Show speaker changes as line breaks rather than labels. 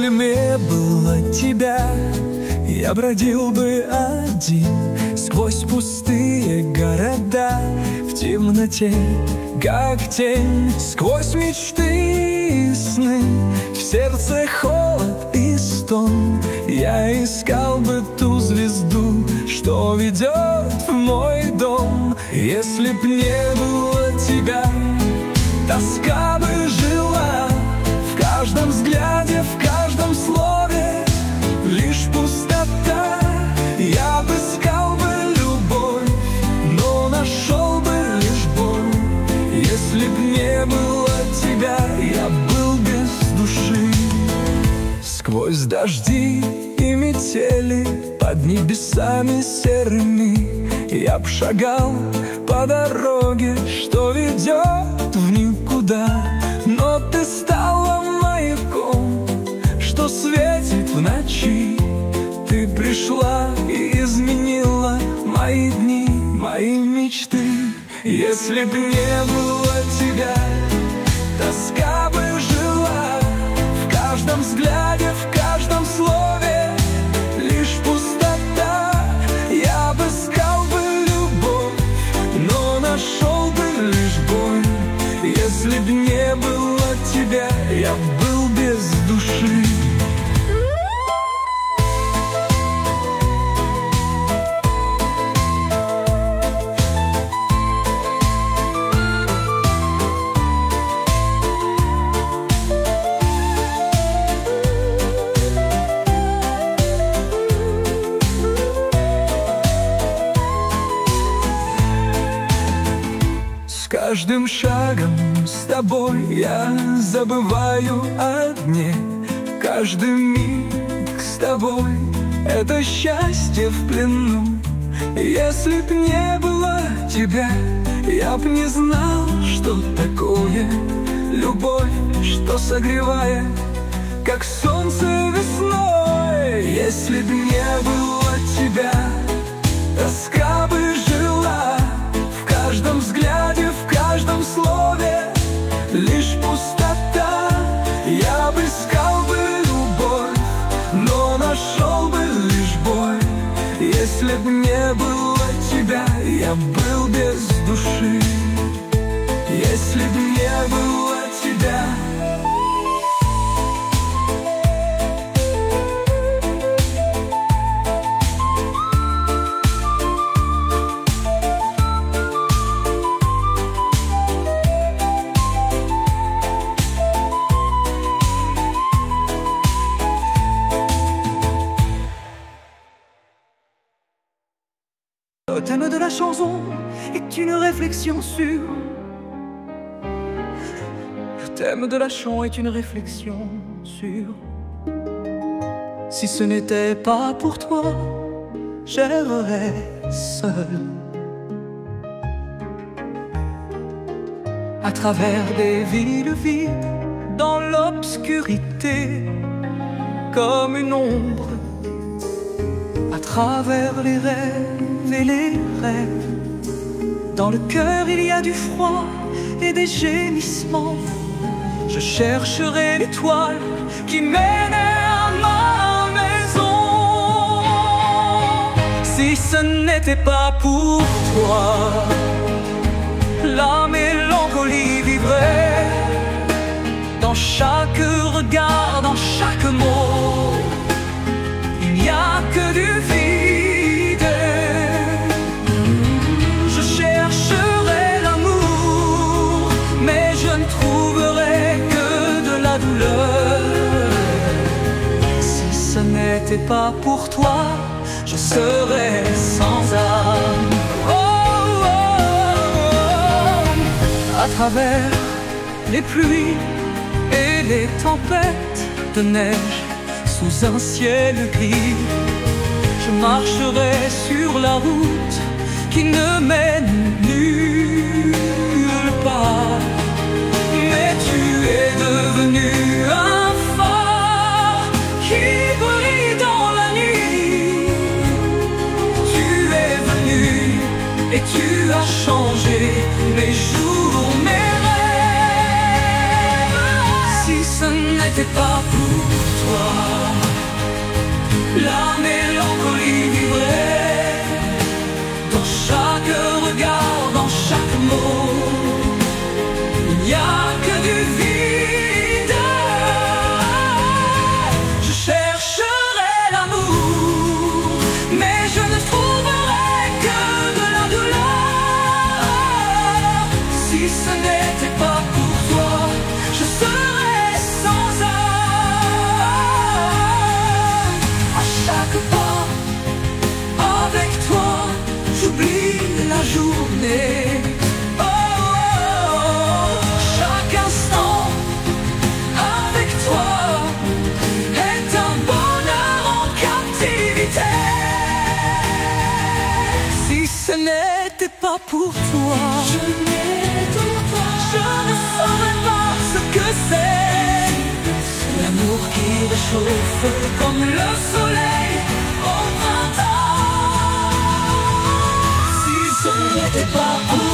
б не было тебя, я бродил бы один сквозь пустые города, в темноте, как тень, сквозь мечты и сны, в сердце холод и стон. Я искал бы ту звезду, что ведет в мой дом. Если б не было тебя, тоска бы жила в каждом взгляде, в каждом слове, лишь пустота. Я бы искал бы любовь, но нашел бы лишь боль. Если б не было тебя, я был без души. Сквозь дожди и метели, под небесами серыми, я б шагал по дороге, что ведет в никуда. Но ты стала маяком, что светит в ночи. Ты пришла и изменила мои дни, мои мечты. Если б не было тебя, тоска бы жила в каждом взгляде, в каждом слове, лишь пустота. Я бы искал бы любовь, но нашел бы лишь боль. Если б не было тебя, я был без души. Каждым шагом с тобой я забываю о дне. Каждый миг с тобой — это счастье в плену. Если б не было тебя, я б не знал, что такое любовь, что согревает, как солнце весной. Если б не было тебя, тоска бы жила в каждом взгляде, в каждом слове, лишь пустота. Я бы искал бы любовь, но нашел бы лишь боль. Если б не было тебя, я был без души. Если б не было тебя.
Le thème de la chanson est une réflexion sur. Le thème de la chanson est une réflexion sur. Si ce n'était pas pour toi, j'errerais seul à travers des villes vides, dans l'obscurité, comme une ombre, à travers les rêves et les rêves. Dans le cœur il y a du froid et des gémissements. Je chercherai l'étoile qui mène à ma maison. Si ce n'était pas pour toi, la mélancolie vivrait dans chaque regard, dans chaque mot. Il n'y a que du vide. Je chercherai l'amour, mais je ne trouverai que de la douleur. Si ce n'était pas pour toi, je serais sans âme. Oh, oh, oh. À travers les pluies et les tempêtes de neige, sous un ciel gris, je marcherai sur la route qui ne mène nulle part. Mais tu es devenu un phare qui brille dans la nuit. Tu es venu et tu as changé mes jours, mes rêves. Si ce n'était pas pour toi,
Si ce n'était pas pour toi, je serais sans âme. À chaque pas, avec toi, j'oublie la journée. Oh, oh, oh. Chaque instant, avec toi, est un bonheur en captivité. Si ce n'était pas pour toi, je ne saurais pas ce que c'est. L'amour qui réchauffe comme le soleil au printemps. Si ce n'était pas pour